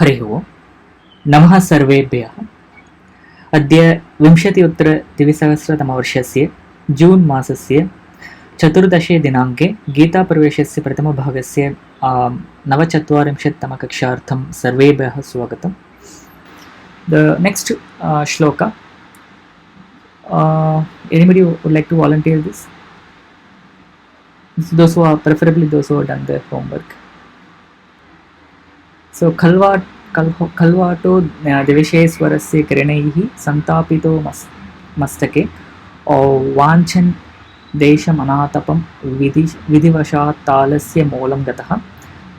हरिः ओम् नमः सर्वेभ्यः। अद्य 20-उत्तर-द्विसहस्रतमवर्षस्य जून् मासस्य 14 दिनाङ्के गीताप्रवेशस्य प्रथमभागस्य 49तमकक्षार्थं सर्वेभ्यः स्वागतम्। The next shloka. Anybody would like to volunteer this? Those who are preferably those who have done their homework. So खल्वाटो दिविषेश्वरस्य किरणैः संतापितो मस्तके वाञ्छन् देशमनातपं विधिवशात् तालस्य मूलं गतः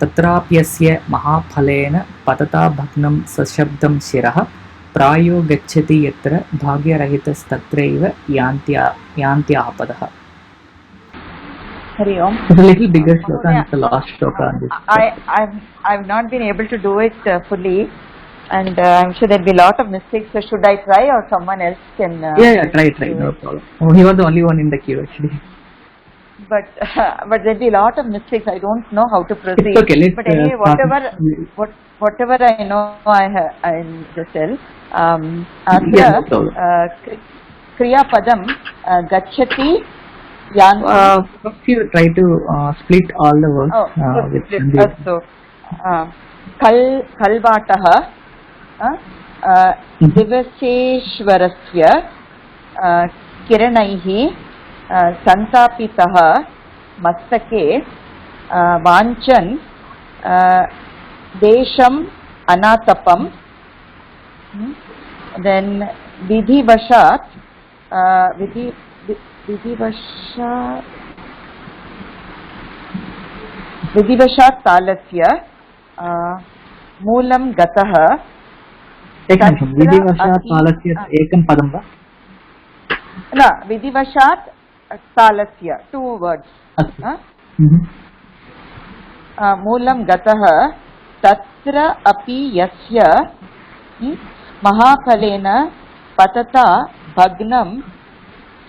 तत्राप्यस्य महाफलेन पतता भग्नं सशब्दं शिरः प्रायो गच्छति यत्र भाग्यरहितस्तत्रैव यान्त्यापदः. Hari Om. It's a little bigger shloka and it's the last shloka on this. I've not been able to do it fully, and I'm sure there'll be a lot of mistakes. So should I try, or someone else can? Yeah, try, no problem. Oh, he was the only one in the queue actually. But there'll be a lot of mistakes. I don't know how to proceed. It's okay. Let's but anyway, whatever I know, I'll just tell. Yeah, no problem. Kriya Padam Gachati. First you try to split all the words. So, Kalvatah Divaseshwarasya Kiranaihi Santapitah Mastake Vanchan Desham Anatapam. Then Vidhivashat Vidhivashat talasya moolam gatah. Vidhivashat talasya ekam padam va? No, Vidhivashat talasya, 2 words. Moolam gatah tatra api yasya mahaphalena patata bhagnam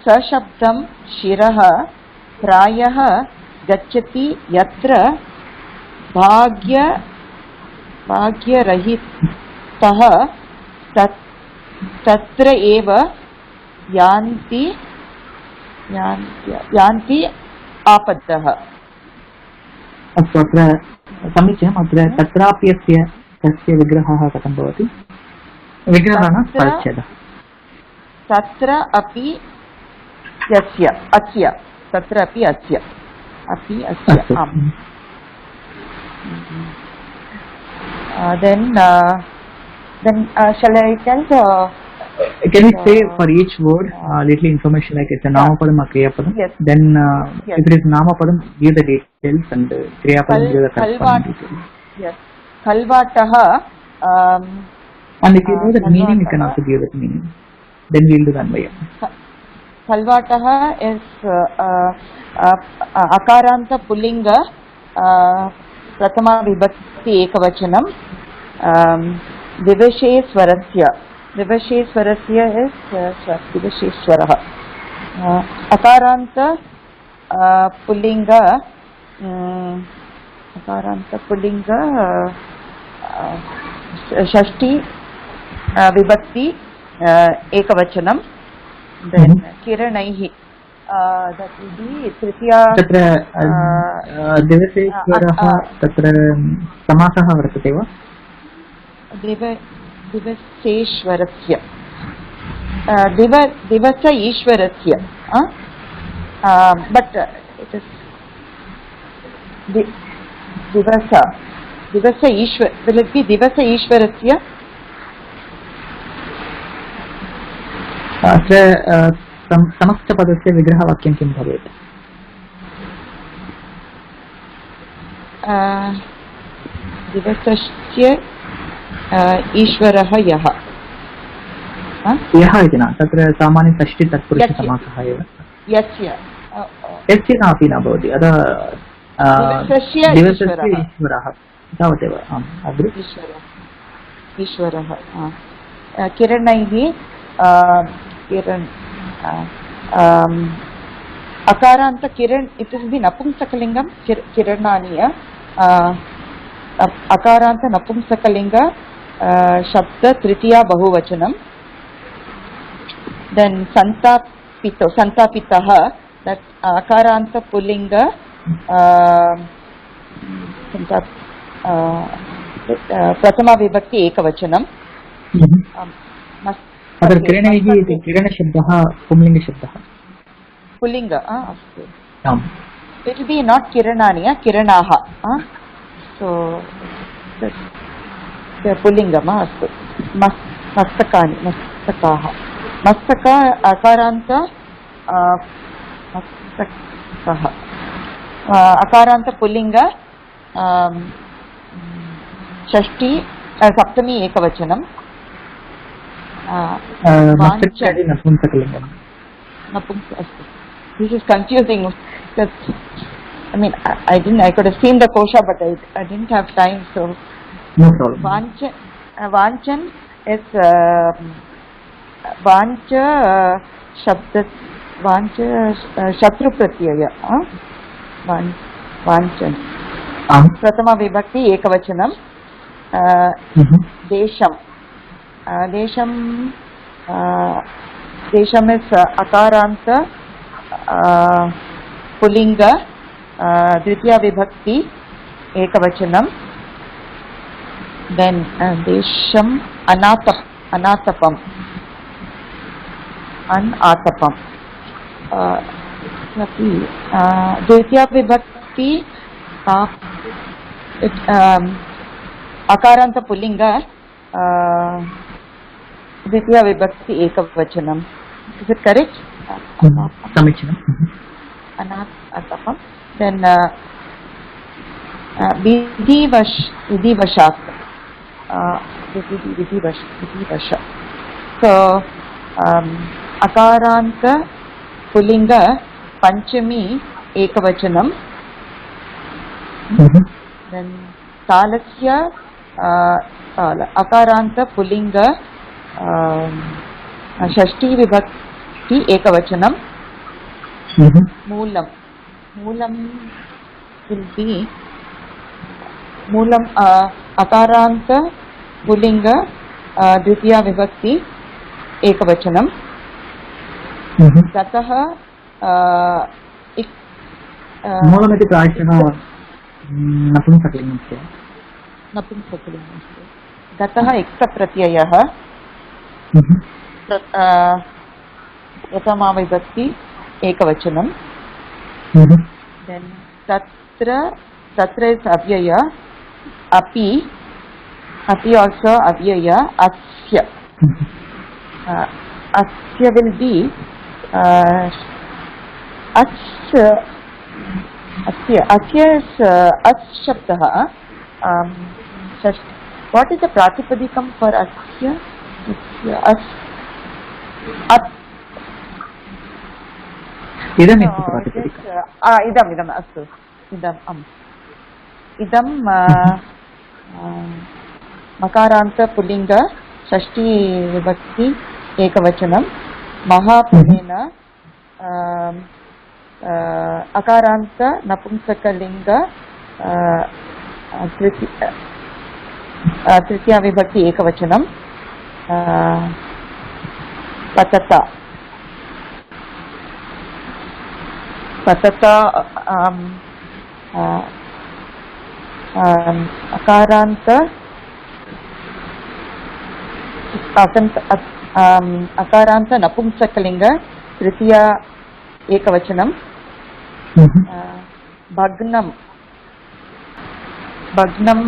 सशब्दं शिरः प्रायः गच्छति यत्र भाग्यरहितः तत्र एव यान्ति आपदः. अस्तु, अत्र समीचीनम्. अत्र तत्राप्यस्य तस्य विग्रहः कथं भवति? विग्रहः न परिच्छेदः. तत्र अपि यस्य अस्य तत्र अपि अस्य आम्. Then shall I tell can we say for each word little information, like it's a namapadam or kriyapadam? Yes. Then if it is namapadam, give the details, and kriyapadam give the corresponding details. Yes. Kalvatah and if you know the meaning, you can also give it meaning. Then we will do the anvaya. Kalvatah is akaranta pullinga prathama vibhakti ekavachanam. Divasheswarasya is Divasheswarah. Akaranta pullinga shashti vibhakti ekavachanam. Then Kiranaihi, that will be Tritiya. Tatra Divaseshwarah tatra samasah vartate va? Divaseshwarasya Divasa Ishwarasya, but it is Divasa Ishwar. Will it be Divasa Ishwarasya? अत्र समस्तपदस्य विग्रहवाक्यं किं भवेत्? दिवसस्य ईश्वरः यः. यः इति न, तत्र सामान्य षष्ठी तत्पुरुषसमासः एव. यस्य नापि न भवति. अतः दिवसस्य ईश्वरः तावदेव. आम्, अग्रे. ईश्वरः किरणैः Kiran akaranta kiran, it is the napumsakalingam kirananiya अकारान्त नपुंसकलिंग शब्द तृतीया बहुवचनम. Then संतापितः, that अकारान्त पुल्लिंग प्रथमा विभक्ति एकवचनम. किरणशब्दः पुंलिङ्गशब्दः. पुल्लिंग अस्तु. It will be not किरणानि, किरणाः. So पुल्लिङ्गम् अस्तु. मस्तकानि, मस्तकाः. मस्तक अकारान्त मस्तकः अकारान्त पुल्लिंग षष्ठी सप्तमी एकवचनम्. अस्तु. This is confusing because I mean I could have seen the kosha but I didn't have time, so no problem. Vanchan is वांच शब्द वांच शत्रु प्रत्यय. वांचन प्रथमा विभक्ति एकवचनम. देशम देशम देशम इज अकारांत पुल्लिंग द्वितीया विभक्ति एकवचनम. देन देशम अनातपम अनातपम. द्वितीया विभक्ति अकारांत पुल्लिंग द्वितीया विभक्ति एकवचनम. Is it correct? समीचीनम्. अनातपम. Then विधिवशात् विधिवश. So अकारांत पुल्लिंग पंचमी एकवचनम. Then तालस्य अकारांत पुल्लिंग षष्ठी विभक्ति एकवचनम. Moolam Moolam will be Moolam अकारांत pulling द्वितीया विभक्ति एकवचनम. गतः मूलमिति प्रायशः नपुंसकलिङ्गस्य. गतः इक्तप्रत्ययः प्रथमा विभक्ति एकवचनम. Then तत्र is अव्यय. अपि also अव्यय. अस्य asya will be asya is as shabdah. What is the pratipadikam for asya? As idam is pratipadikam. idam astu. idam मकारांत पुल्लिंग षष्ठी विभक्ति एकवचनम. महापुलेन अकारांत नपुंसकलिंग तृतीया विभक्ति एकवचनम. पतता अकारांत अकारांत नपुंसकलिंग तृतीया एकवचनम. भग्नम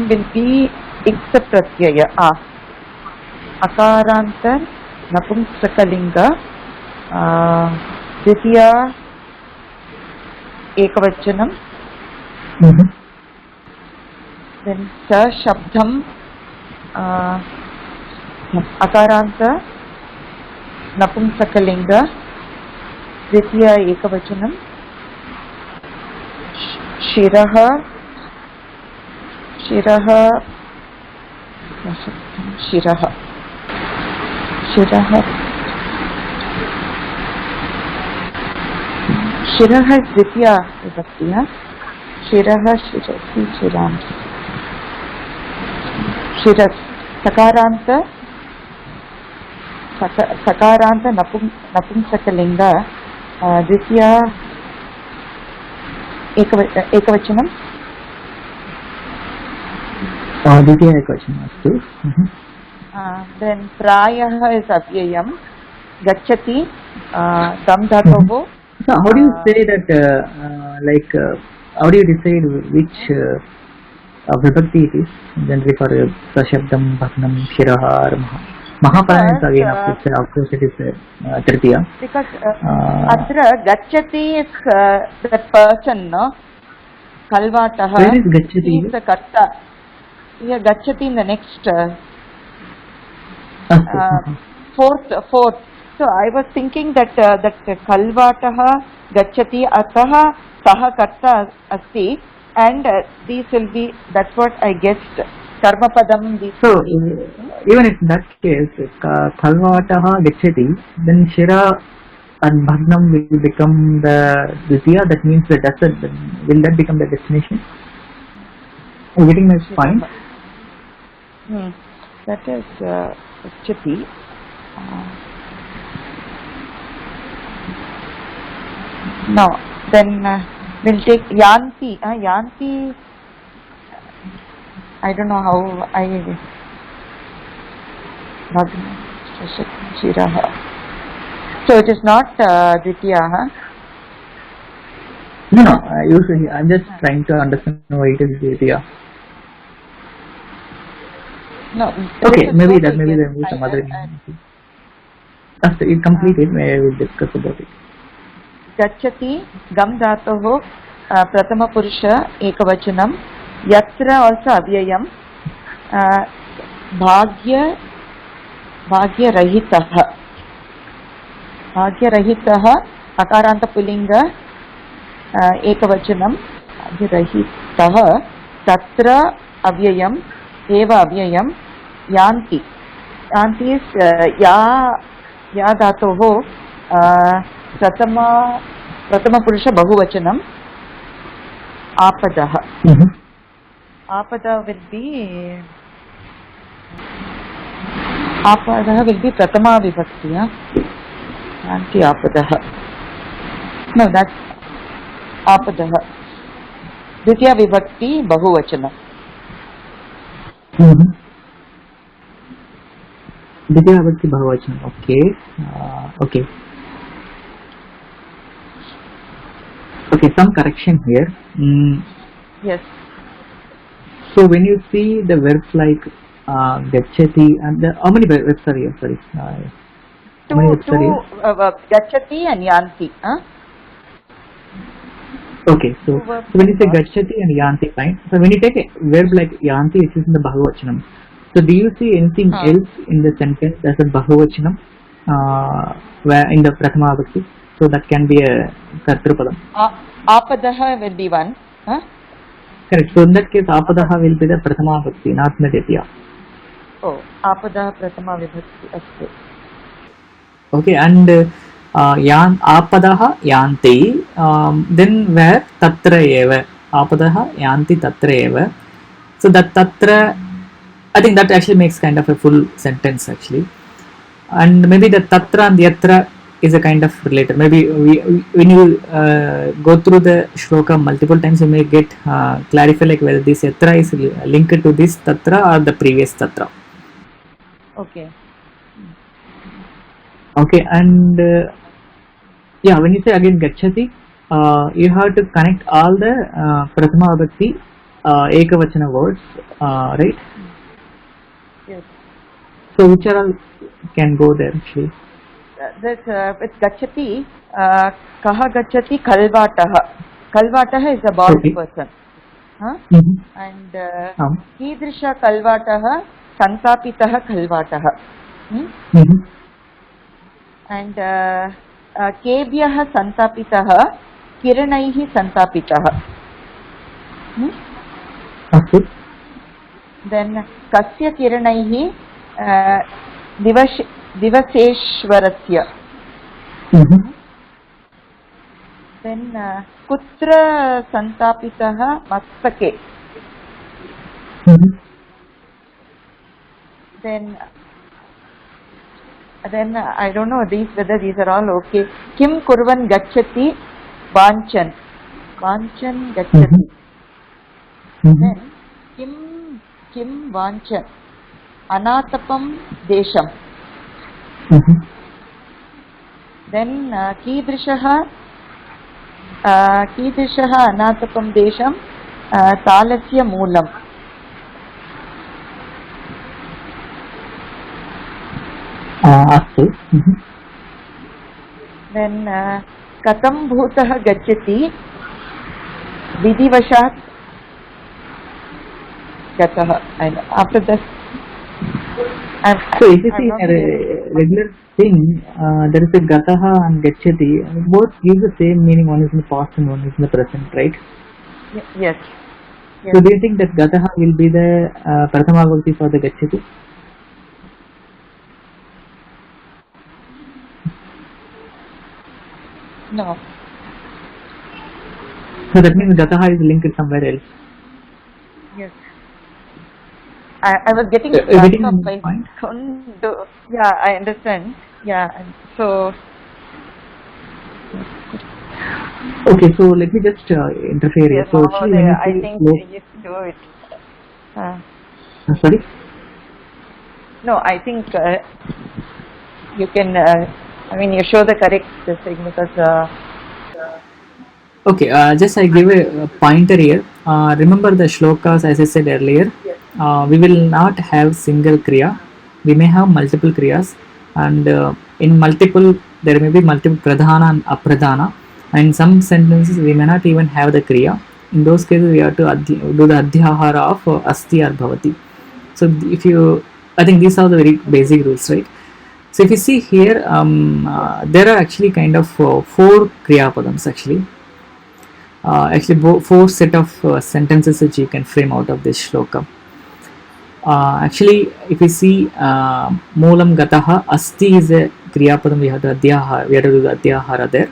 will be इक्स प्रत्यय. अकारांत नपुंसकलिंग द्वितीया एकवचनम. then स शब्दम अकारांत नपुंसकलिंग द्वितीया एकवचनम. शिरः शिरः शिरः शिरः द्वितीया विभक्ति. शिरः शिरसि शिरामि. शिरस् सकारान्त सकारान्त नपुंसकलिङ्ग द्वितीया एकवचनं द्वितीया एकवचनम् अस्तु then प्रायः is अव्ययम् गच्छति दम् धातोः. So how do you say that how do you decide which vibhakti it is generally for prashabdam bhagnam shirah or mahaparan is again of course it is tritiya because atra gacchati is that person no kalvatah where is gacchati is the karta here gacchati in the next fourth. So I was thinking that that kalvatah gacchati atah saha karta asti and these will be, that's what I guessed, karma padam. So even in that case kalvatah gacchati, then shira and bhagnam will become the dvitiya, that means the desert, will that become the destination? I'm getting my point. That is gacchati. No, then we'll take yanti. Yanti, I don't know how I shirah. So it is not dvitiya. No, usually I'm just trying to understand why it is dvitiya. No. Okay, maybe there will be some other. After it completed, I will discuss about it. गच्छति गम धातोः प्रथम पुरुष एकवचनं यत्र also अव्ययम् भाग्यरहितः अकारान्त पुल्लिङ्ग एकवचनं भाग्यरहितः तत्र अव्ययम् एव अव्ययं यान्ति is या धातोः प्रथम पुरुष बहुवचनम आपदः. आपदा will be प्रथमा विभक्ति. यान्ति आपदः. No, that's आपदः. द्वितीया विभक्ति बहुवचनम. द्वितीया विभक्ति बहुवचनम. Okay. Okay, some correction here. Yes. So when you see the verbs like gacchati and how many verbs? Sorry. Two gacchati and yanti. Okay, so when you say gacchati and yanti, fine. So when you take a verb like yanti, it is in the bahuvachanam. So do you see anything else in the sentence as a bahuvachanam where in the prathama vibhakti? So that can be a kartrupadam. Apadaha will be one. Correct. So in that case, apadaha will be the prathama vibhakti, not the dvitiya. Oh, apadaha prathama vibhakti. Astu. Okay, and apadaha yanti. Then where tatra eva. Apadaha yanti tatra eva. So that tatra, I think that actually makes kind of a full sentence actually. And maybe the tatra and yatra is a kind of related. Maybe when you go through the shloka multiple times, you may get clarify like whether this yatra is linked to this tatra or the previous tatra. Okay. Okay, and yeah, when you say again gacchati, you have to connect all the prathama vibhakti ekavachana words, right? Yes. So which are all can go there actually? With gacchati, kaha gacchati kalvatah. Kalvatah is a bald person. And kidrisha kalvatah santapitah kalvatah. And kebhyah santapitah kiranaihi santapitah. Then kasya kiranaihi divaseshwarasya. Then kutra santapitah mastake. then I don't know whether these are all okay. Kim kurvan gacchati vanchan gacchati. Then kim vanchan anatapam desham. Then कीदृशः अनातपं देशं तालस्य मूलम्. अस्तु. Then कथं भूतः गच्छति विधिवशात् गतः. After that, so if you see a regular thing, there is a gataha and gacchati. Both give the same meaning. One is in the past and one is in the present, right? Yes. So do you think that gataha will be the prathama vibhakti for the gacchati? No. So that means gataha is linked somewhere else. Yes. I was getting getting up. Yeah, I understand. Yeah, so okay, so let me just interfere here. Yes, So actually, when I you think say you do it. sorry? No, I think you can. I mean, you show the correct thing because. Okay, just I give a pointer here. Remember the shlokas as I said earlier. We will not have single kriya. We may have multiple kriyas, and in multiple there may be multiple pradhana and apradhana. And in some sentences we may not even have the kriya. In those cases we have to do the adhyahara of asti or bhavati. So if you, I think these are the very basic rules, right? So if you see here, there are actually kind of 4 kriya padams actually. Four set of sentences which you can frame out of this shloka. Actually, if you see moolam gataha asti is a kriya padam, we have to do the adhyahara there,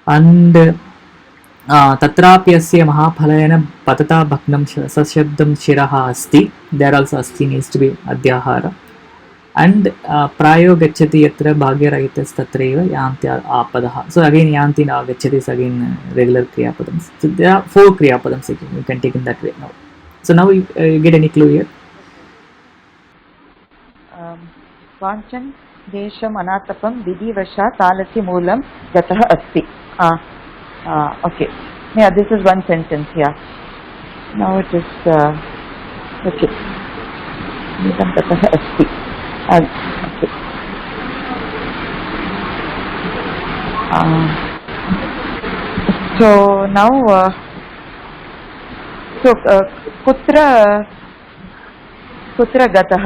and tatrapyasya mahaphalayana patata bhaknam sashabdam shiraha asti, there also asti needs to be adhyahara. And prayo gacchati yatra bhagyarahitas tatraiva yanti apadaha. So again yanti na gacchati is again regular kriya padams. So there are 4 kriya padams again. You can take in that way now. So now you get any clue here? Vanchan desham anatapam vidivasha talasya moolam gatah asti. Okay. Yeah, this is one sentence. Yeah. Now it is okay. Moolam gatah asti. Okay. So now, kutra gatah?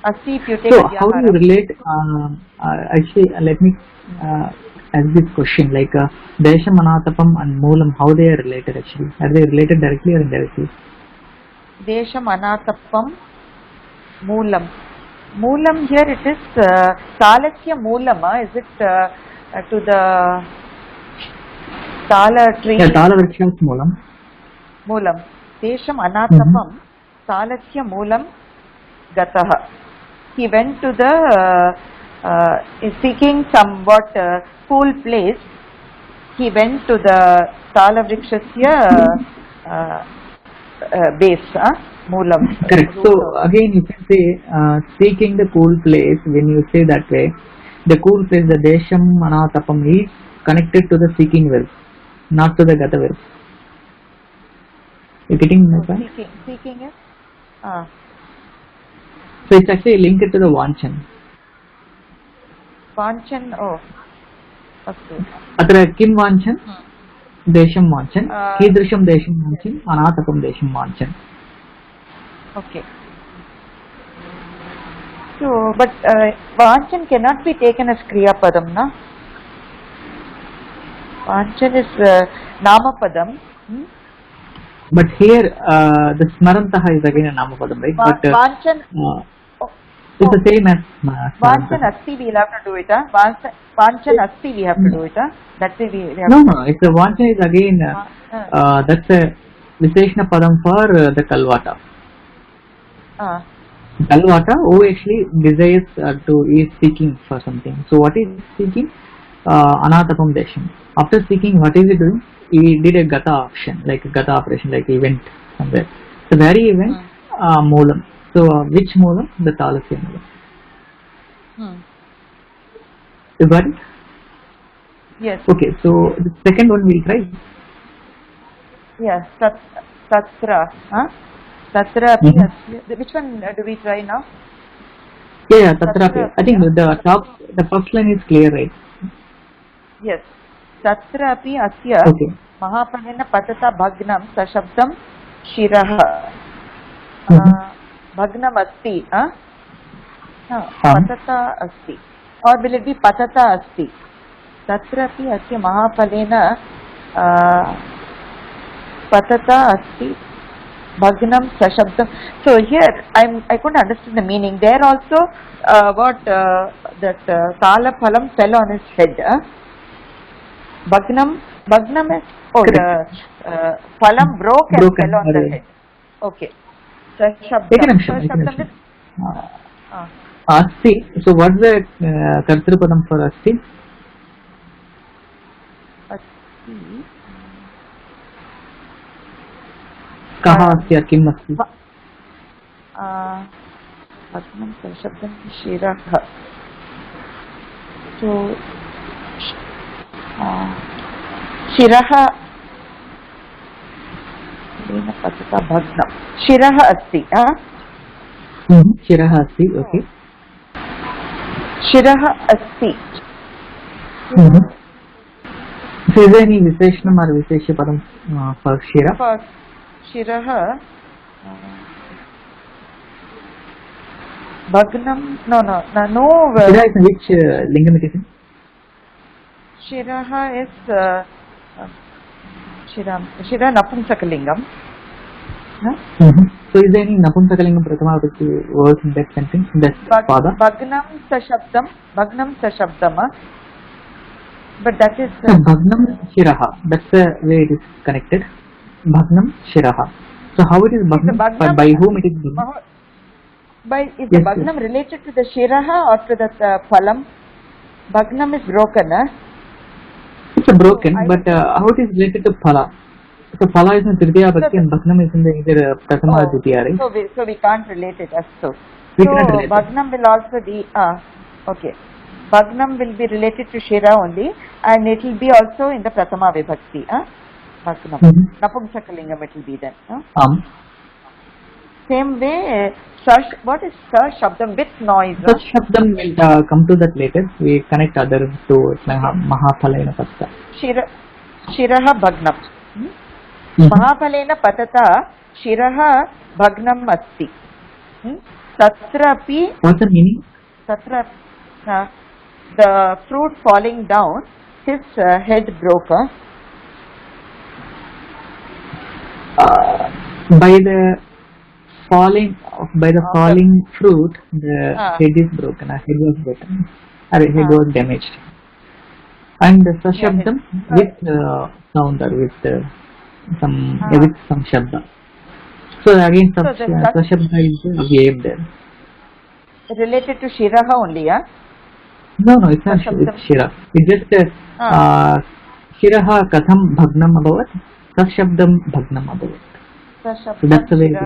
Asti, if you take so how do you relate? Actually, let me ask this question. Like desham anatapam and moolam, how they are related actually? Are they related directly or indirectly? Desham anatapam moolam. Moolam here it is talasya moolam. Is it to the tala tree? Yeah, tala vriksham moolam. Moolam. Desham anatapam talasya moolam gatah. He went to the seeking somewhat cool place. He went to the tala vrikshasya base, moolam. Correct. So again you can say seeking the cool place. When you say that way, the cool place, the desham anatapam is connected to the seeking verb, not to the gata verb. You getting my point? Seeking is so it's actually linked to the vanchan. Vanchan, oh, okay. Atra kim vanchan? Desham vanchan. Kidrisham desham vanchan. Anatapam desham vanchan. Okay. So, but vanchan cannot be taken as kriya padam, na? Vanchan is nama padam. But here the smarantaha is again a nama padam, right? Vanchan. It's the same as Vanchan asti we will have to do it, huh? Vanchan asti we have to do it, huh? That's it we have No, it's a vanchan is again that's a Visheshana padam for the Kalvata. Kalvata, who actually desires is seeking for something. So what is seeking? Anatapam desham. After seeking, what is he doing? He did a gata action, like a gata operation, like he went somewhere. So very event, moolam. So which moolam? The talasya moolam. You got it? Yes. Okay, so the second one we'll try. Yes, tatra. Tatra api asya. Which one do we try now? Yeah, tatra api. I think the first line is clear, right? Yes. Tatra api asya mahapalena patata bhagnam sashabdam shiraha. Bhagnam asti. Patata asti. Or will it be patata asti? Tatra api asya mahapalena patata asti bhagnam sashabdam. So here I couldn't understand the meaning. There also that kala phalam fell on his head. Bhagnam is the phalam broke and fell on the head. Okay. Sashabdam is asti. So what's the kartru padam for asti? Asti. कहाँ अस्ति किम् अस्ति? पद्मं शब्दं शिरः. So शिरः पतता भग्नं. शिरः अस्ति. शिरः अस्ति. ओके. शिरः अस्ति. So is there any visheshanam or vishesha padam for shira? For shirah bhagnam no shira is which lingam it is in? Shirah is shira napumsakalingam. So is there any napumsakalingam prathama words in that sentence, in that pada? Bhagnam sashabdam, but that is bhagnam shiraha, that's the way it is connected. Bhagnam shiraha. So how it is bhagnam? By whom it is bhagnam? Is the bhagnam related to the shiraha or to the phalam? Bhagnam is broken. It's broken, but how it is related to phala? So phala is in Tritiya Bhakti and bhagnam is in the either Prathama or Dutiya, right? So we can't relate it as so. We cannot relate bhagnam will also be okay. Bhagnam will be related to shira only, and it will be also in the Prathama Vibhakti. Bhagnam. Napumsakalingam it will be then. Same way, what is sashabdam with noise? Sashabdam will come to that later. We connect other to mahaphalena patata. Shiraha bhagnam. Mahaphalena patata shiraha bhagnam asti. Tatra api. What's the meaning? Tatra, the fruit falling down, his head broke. By the falling fruit, the head is broken. Head was broken. Head was damaged. And the sashabdam with sound or with some shabda. So again, sashabda is waved there. Related to shiraha only, No, it's not. It's shira. It's just shiraha katham bhagnam abhavat. Sashabdam bhagnam abhavat. So that's the way it is.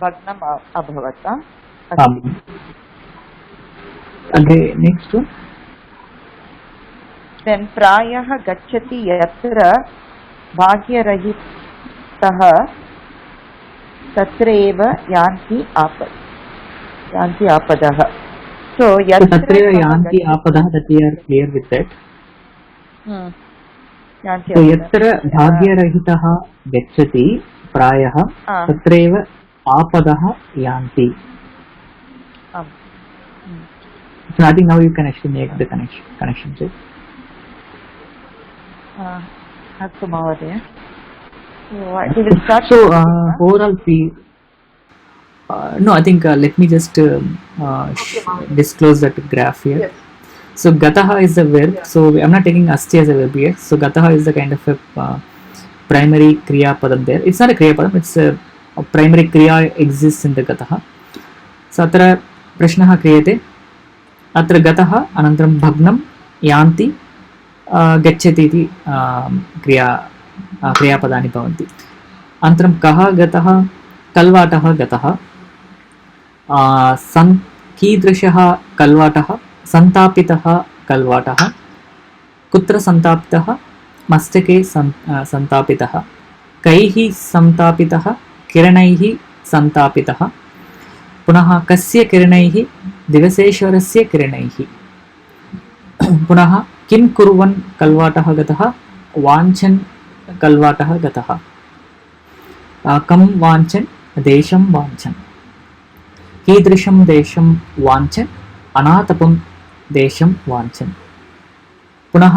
Bhagnam abhavat. Okay, next one. Then prayah gacchati yatra bhagyarahitah tatra eva yanti apadah. So tatra eva yanti apadah, that we are clear with that. So yatra bhagyarahitah gacchati prayah tatra eva apadah yanti. So I think now you can actually make the connection. Astu Mahodaya. So we will start. So overall fee. No, I think let me just disclose that graph here. Yes. So gataha is the verb. So I'm not taking asti as a verb here. So gataha is the kind of a primary kriya padam there. It's not a kriya padam, it's a primary kriya exists in the gatah. So atra prashnah kriyate, atra gatah anantaram bhagnam yanti gacchati iti kriya padani bhavanti. अनन्तरं कः गतः, कल्वाटः गतः, कीदृशः कल्वाटः, सन्तापितः कल्वाटः, कुत्र सन्तापितः, मस्तके सन्तापितः, कैः सन्तापितः, किरणैः सन्तापितः, पुनः कस्य किरणैः, दिवसेश्वरस्य किरणैः, पुनः किं कुर्वन् कल्वाटः गतः, वाञ्छन् कल्वाटः गतः, कं वाञ्छन्, देशं वाञ्छन्, कीदृशं देशं वाञ्छन्, अनातपं देशं वाञ्छन्. पुनः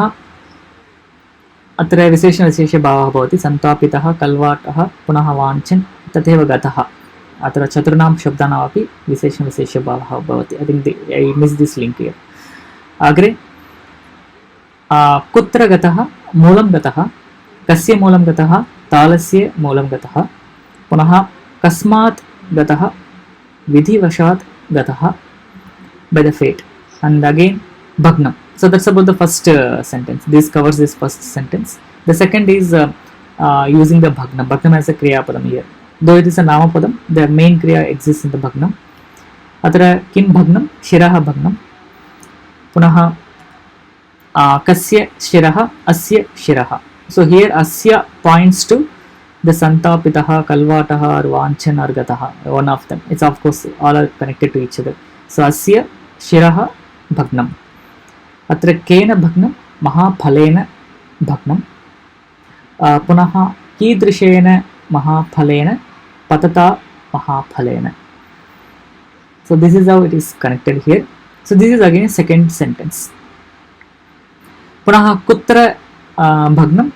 अत्र विशेषभावः भवति, सन्तापितः कल्वाटः पुनः वाञ्छन् तथैव गतः. अत्र चतुर्णां शब्दानामपि विशेषभावः भवति. I think I missed this link here. अग्रे कुत्र गतः, मूलं गतः, कस्य मूलं गतः, तालस्य मूलं गतः, पुनः कस्मात् गतः, विधिवशात् गतः, by the fate. And again bhagnam. So that's about the first sentence. This covers this first sentence. The second is using the bhagnam as a kriya padam here. Though it is a nama padam, the main kriya exists in the bhagnam. Atra kim bhagnam, shirah bhagnam, punah kasya shirah, asya shirah. So here asya points to the santapitaha, kalvataha, or vanchan or gataha, one of them. It's of course all are connected to each other. So asya shiraha bhagnam. Atra kena bhagnam, mahaphalena bhagnam. Punaha कीदृशेन mahaphalena, patata mahaphalena. So this is how it is connected here. So this is again second sentence. Punaha kutra bhagnam,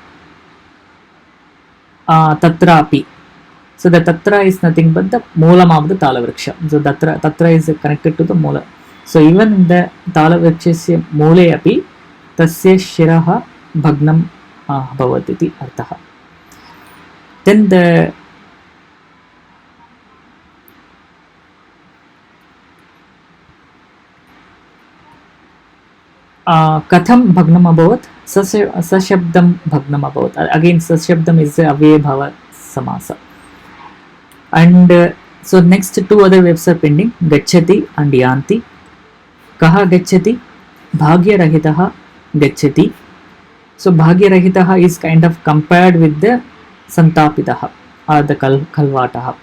tatrapi. So the tatra is nothing but the moolam of the talavriksha. So tatra is connected to the moola. So even in the talavriksha moole api tasya shiraha bhagnam bhavati iti artha. Then the katham bhagnam abhavat, sashabdam bhagnam abhavat. Again sashabdam is a avye bhava samasa. And so next two other verbs are pending, gacchati and yanti. Kaha gacchati, bhagyarahitaha gacchati. So bhagyarahitaha is kind of compared with the santapitaha or the kalvataha.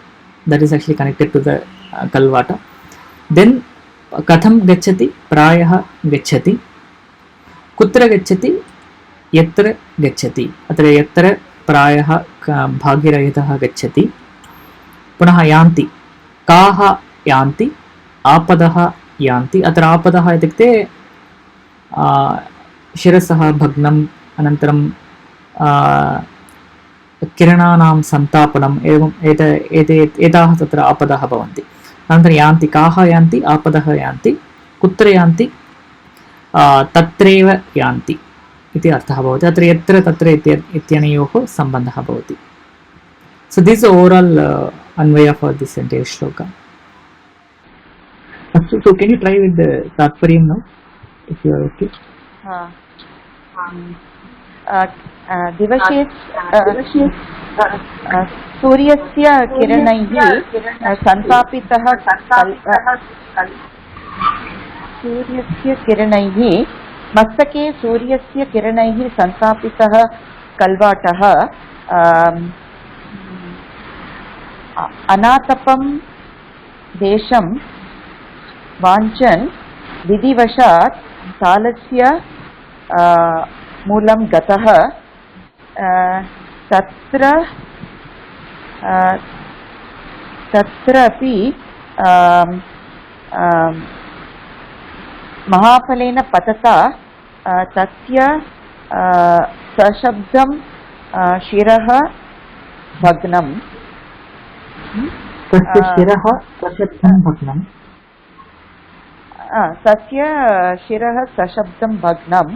That is actually connected to the kalvata. Then katham gacchati, prayaha gacchati. Kutra gacchati, yatra gacchati. Atra yatra prayaha bhagyarahitaha gacchati. पुनः यान्ति, काः यान्ति, आपदः यान्ति. अत्र आपदः इत्युक्ते शिरसः भग्नम्, अनन्तरं किरणानां सन्तापनम्, एवम् एताः तत्र आपदः भवन्ति. अनन्तरं यान्ति, काः यान्ति, आपदः यान्ति, कुत्र यान्ति, तत्रैव यान्ति इति अर्थः भवति. अत्र यत्र तत्र इत्यनयोः सम्बन्धः भवति. So this is the overall Anvaya for this entire shloka. So can you try with the Tatparyam now, if you are okay? दिवसे सूर्यस्य किरणैः सन्तापितः सूर्यस्य किरणैः मस्तके सूर्यस्य किरणैः सन्तापितः कल्वाटः अनातपं देशं वाञ्छन् विधिवशात् तालस्य मूलं गतः तत्रापि महाफलेन पतता तस्य सशब्दं शिरः भग्नम्. तस्य शिरः सशब्दं भग्नम्. तस्य शिरः सशब्दं भग्नं.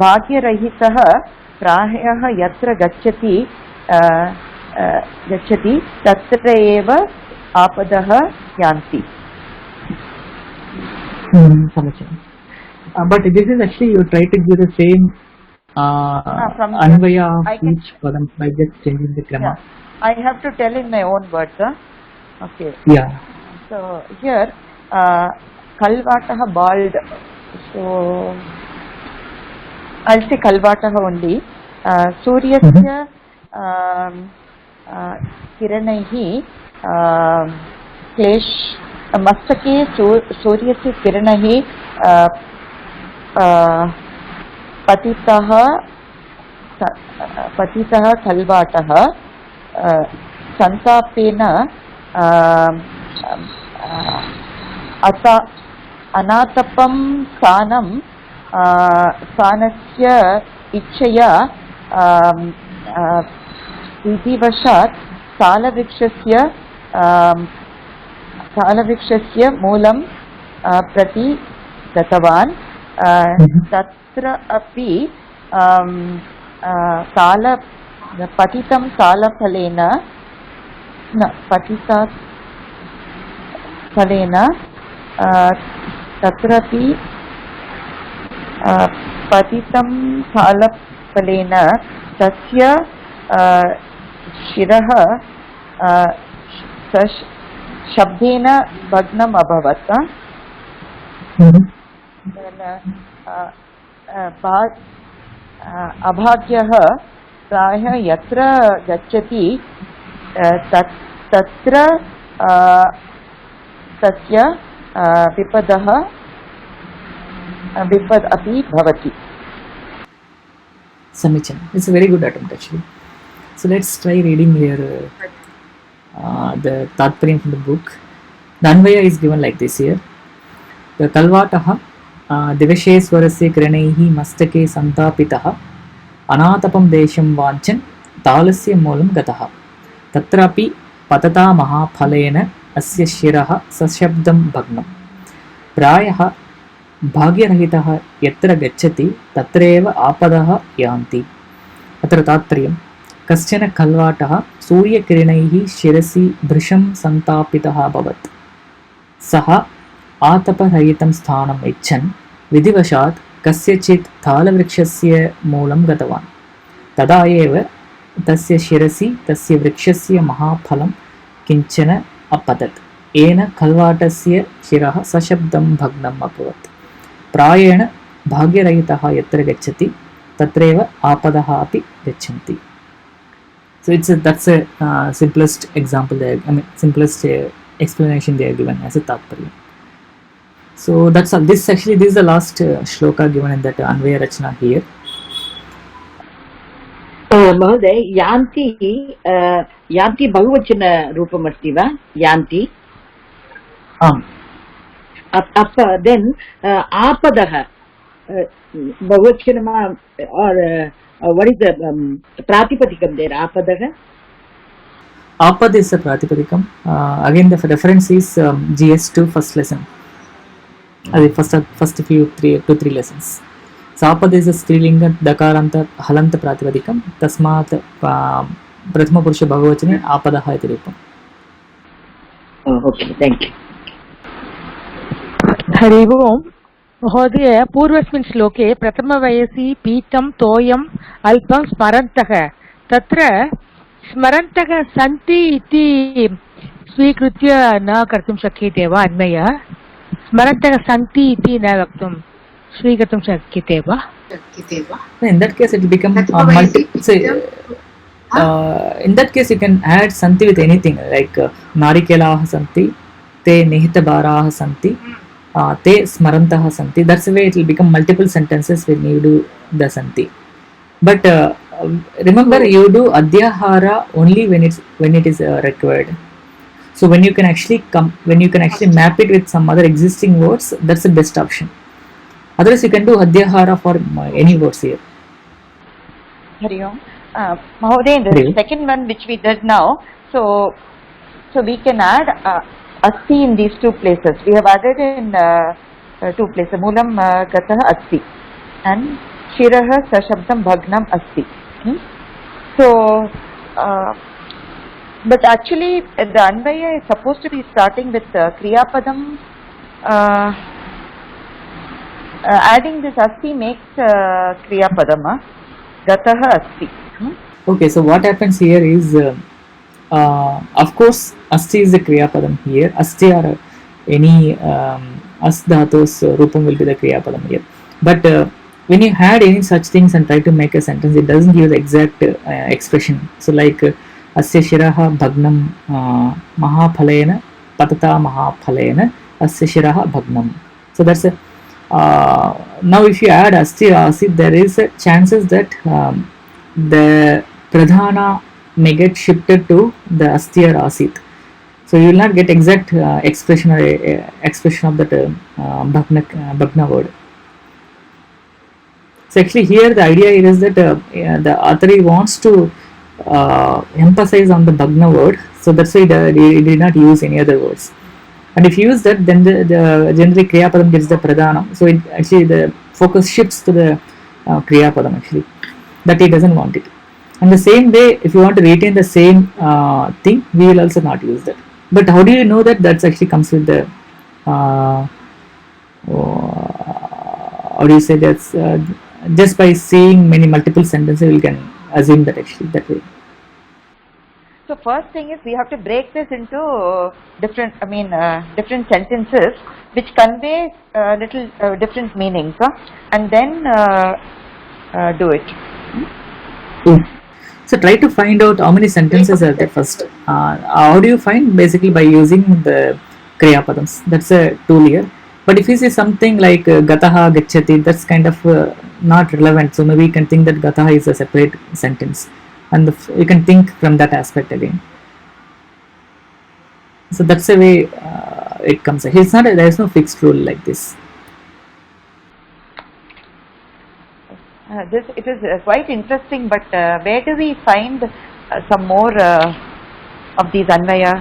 भाग्यरहितः प्रायः यत्र गच्छति तत्र एव आपदः यान्ति. But this is actually you try to do the same Anvaya of each padam by just changing the grammar. Yeah. I have to tell in my own words. Okay. Yeah. So here Kalvatah bald. So I'll say Kalvatah only. Suryasya kiranaihi klesh mastake Suryasya kiranaihi पतितः कल्वाटः संतापेन अनातपं स्थानस्य इच्छया विधिवशात् सालवृक्षस्य मूलं प्रति गतवान्. तत्र अपि पतितं सालफलेन तत्रापि पतितं सालफलेन तस्य शिरः शब्देन भग्नम् अभवत्. अभाग्यः प्रायः यत्र गच्छति तत्र तस्य विपद अपि भवति. Samichan. It's a very good attempt actually. So let's try reading here the Tatparyam from the book. The Anvaya is given like this here. The Kalvataha दिवशेश्वरस्य किरणैः मस्तके सन्तापितः अनातपं देशं वाञ्छन् तालस्य मूलं गतः. तत्रापि पतता महाफलेन अस्य शिरः सशब्दं भग्नं. प्रायः भाग्यरहितः यत्र गच्छति तत्रैव आपदः यान्ति. अत्र तात्पर्यं कश्चन कल्वाटः सूर्यकिरणैः शिरसि भृशं सन्तापितः अभवत्. सः आतपरहितं स्थानम् इच्छन् विधिवशात् कस्यचित् तालवृक्षस्य मूलं गतवान्. तदा एव तस्य शिरसि तस्य वृक्षस्य महाफलं किञ्चन अपतत्. येन कल्वाटस्य शिरः सशब्दं भग्नम् अभवत्. प्रायेण भाग्यरहितः यत्र गच्छति तत्रैव आपदः अपि गच्छन्ति. So that's a simplest example there. I mean simplest explanation they are given as a tatparya. So that's all. This is the last shloka given in that Anvaya Rachana here. महोदय यान्ति बहुवचन रूपमस्ति वा? यान्ति. देन् आपदः बहुवचन or what is the pratipadikam there? Apadah. Apad is a pratipadikam. Again the reference is GS2 first lesson. First few 2 to 3 lessons. So apad is a strilinga dakaranta halanta pratipadikam. Tasmat prathama purusha bhagavachane apadah iti rupam. Okay, thank you. Hari ओम्. महोदय, पूर्वस्मिन् श्लोके प्रथमवयसि पीतं तोयम् अल्पं स्मरन्तः, तत्र स्मरन्तः सन्ति इति स्वीकृत्य न कर्तुं शक्यते वा? अन्वय स्मरन्तः सन्ति इति न वक्तुं स्वीकर्तुं शक्यते वा? In that case it will become in that case you can add santi with anything like narikelah santi, te nihitabaraah santi, te smarantah santi. That's the way it will become multiple sentences when you do the santi. But remember, you do adhyahara only when it is required. So when you can actually map it with some other existing words, that's the best option. Otherwise you can do adhyahara for any words here. Hari Om. Mahoday, the second one which we did now, so we can add asti in these two places. We have added in 2 places. Moolam gatah asti and shirah sashabdam bhagnam asti. Hmm? So, but actually the Anvaya is supposed to be starting with Kriya Padam. Adding this Asti makes Kriya Padam. Gataha Asti. Okay, so what happens here is, of course, asti is the kriya padam here. Asti or any as dhatus rupam will be the kriya padam here. But when you add any such things and try to make a sentence, it doesn't give the exact expression. So like asya shiraha bhagnam mahaphalena patata mahaphalena asya shiraha bhagnam. So that's a now if you add asti or asit, there is a chances that the pradhana may get shifted to the asti or asit. So you will not get exact expression or expression of that bhagna word. So actually here the idea is that the author wants to emphasize on the bhagna word, so that's why he did not use any other words. And if you use that, then the generally kriya padam gets the pradhana, so it actually the focus shifts to the kriya padam actually, that he doesn't want it. And the same way, if you want to retain the same thing, we will also not use that. But how do you know that that's actually comes with the how do you say that's just by seeing many multiple sentences we can assume that actually that way. So first thing is we have to break this into different sentences which convey little different meanings, and then do it. So try to find out how many sentences are there first. How do you find? Basically by using the kriya padams. That's a tool here. But if you say something like gataha gacchati, that's kind of not relevant. So maybe you can think that gataha is a separate sentence, and you can think from that aspect again. So that's the way it comes. It's not. There is no fixed rule like this. It is quite interesting, but where do we find some more of these Anvaya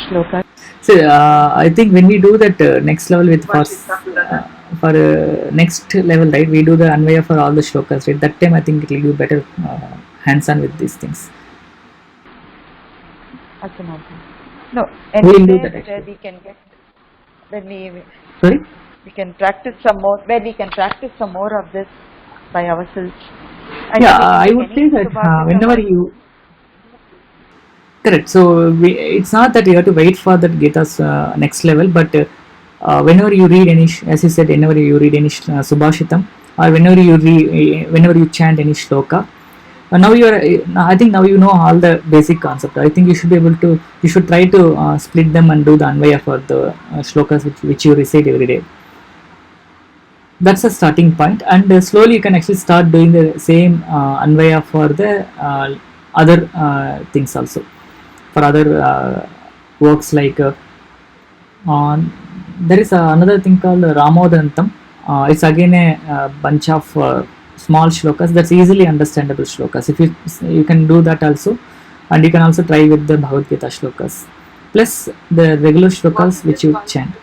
shlokas? So I think when we do that next level with for next level, right, we do the Anvaya for all the shlokas, right? That time I think it will be better hands-on with these things. No, We'll do that where actually. we can get when Sorry? we can practice some more, where we can practice some more of this by ourselves. And Yeah, we can I take would any say that Subhashita whenever or- you correct. So it's not that you have to wait for that Gita's next level, but whenever you read any, as you said, whenever you read any Subhashitam, or whenever you chant any shloka, now you are. I think now you know all the basic concept. I think you should be able to. You should try to split them and do the Anvaya for the shlokas which you recite every day. That's a starting point, and slowly you can actually start doing the same Anvaya for the other things also. For other works like there is another thing called Ramodantam. It's again a bunch of small shlokas, that's easily understandable shlokas. If you can do that also, and you can also try with the Bhagavad Gita shlokas plus the regular shlokas which you chant.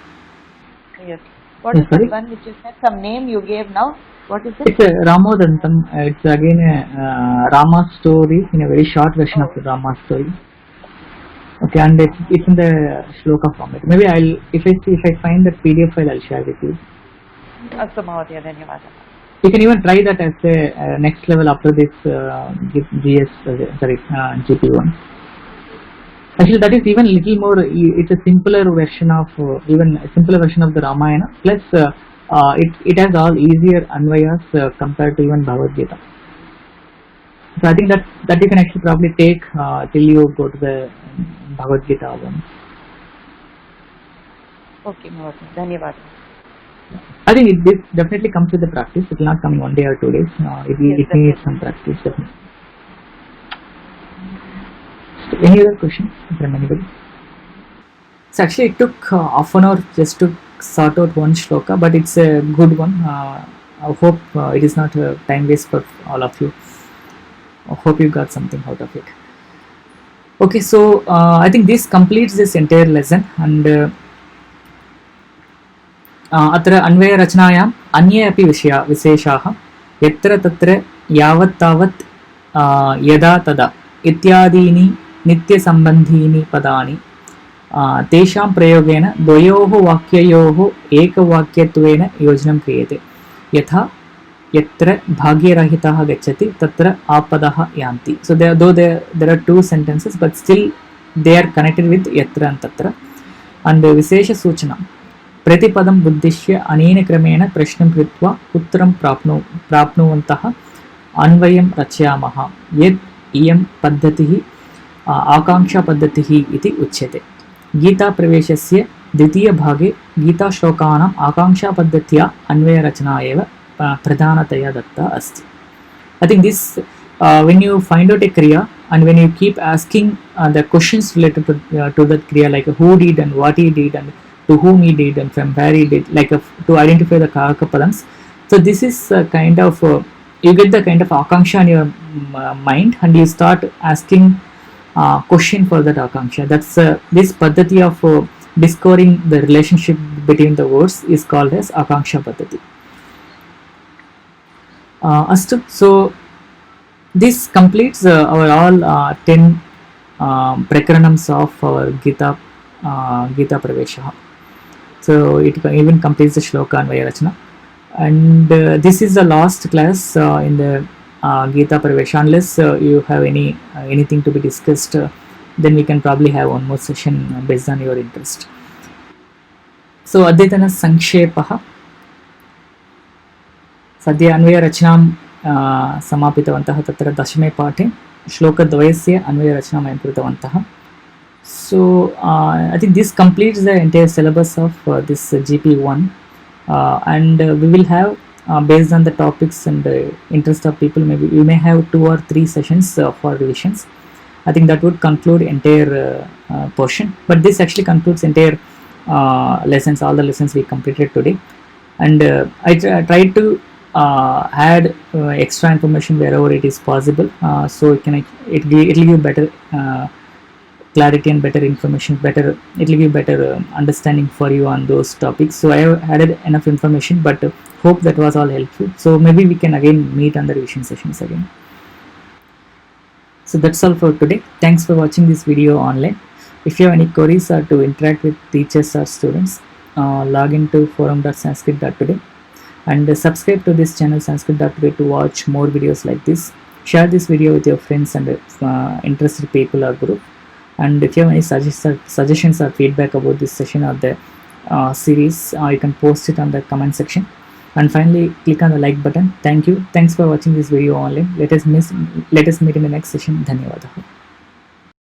Yes. What Yes, is that sorry? one which you said? Some name you gave now. What is it? It's a Ramodantam. It's again a Rama story in a very short version of the Rama story. Okay, and it's in the shloka format. Maybe if I find that PDF file, I'll share with you. Astu Mahodaya, Dhanyavadaha. You can even try that as a next level after this GP1. Actually, that is even little more. It's a simpler version of the Ramayana. Plus, it has all easier Anvayas compared to even Bhagavad Gita. So I think that you can actually probably take till you go to the Bhagavad Gita one. Okay, Mahodaya. Dhanyavadaha. I think this definitely comes with the practice. It will not come in 1 day or 2 days. It needs some practice, definitely. So any other questions from anybody? So actually it took half an hour just to sort out one shloka, but it's a good one. I hope it is not a time waste for all of you. I hope you got something out of it. Okay, so I think this completes this entire lesson, and अत्र अन्वयरचनायाम् अन्ये अपि विषयाः यत्र तत्र यावत् तावत् यदा तदा इत्यादीनि नित्यसम्बन्धीनि पदानि तेषां प्रयोगेन द्वयोः वाक्ययोः एकवाक्यत्वेन योजनं क्रियते यथा यत्र भाग्यरहितः गच्छति तत्र आपदः यान्ति. So there are two sentences but still they are connected with yatra and tatra. And विशेषसूचना प्रतिपदम् उद्दिश्य अनेन क्रमेण प्रश्नं कृत्वा उत्तरं प्राप्नुवन्तः अन्वयं रचयामः यत् इयं पद्धतिः आकाङ्क्षापद्धतिः इति उच्यते. गीताप्रवेशस्य द्वितीयभागे गीताश्लोकानाम् आकाङ्क्षापद्धत्या अन्वयरचना एव प्रधानतया दत्ता अस्ति. I think this when you find out a kriya and when you keep asking the questions related to that kriya, like who did and what he did and to whom he did and from where he did, like to identify the karaka padams. So this is kind of you get the kind of akanksha in your mind and you start asking question for that akanksha. That's this paddhati of discovering the relationship between the words is called as akanksha paddhati. Astu, so this completes our all 10 prakaranams of our Gita Pravesha. So it even completes the shloka and Vayarachana. And this is the last class in the Gita Pravesha. Unless you have anything to be discussed, then we can probably have one more session based on your interest. So Advaitana Sankshepaha. सद्य अन्वयरचनां समापितवन्तः. तत्र दशमे पाठे श्लोकद्वयस्य अन्वयरचनां वयं कृतवन्तः. So I think this completes the entire syllabus of this GP1 and we will have based on the topics and interest of people, maybe we may have 2 or 3 sessions for revisions. I think that would conclude entire portion, but this actually concludes entire lessons, all the lessons we completed today. And I tried to add extra information wherever it is possible, so it will give you better clarity and better information, it will give better understanding for you on those topics. So I have added enough information, but hope that was all helpful. So maybe we can again meet on the revision sessions again. So that's all for today. Thanks for watching this video online. If you have any queries or to interact with teachers or students, log into forum.sanskrit.today and subscribe to this channel Sanskrit.today to watch more videos like this. Share this video with your friends and interested people or group. And if you have any suggestions or feedback about this session or the series, you can post it on the comment section. And finally, click on the like button. Thank you. Thanks for watching this video online. Let us meet in the next session. Dhanyawadaha.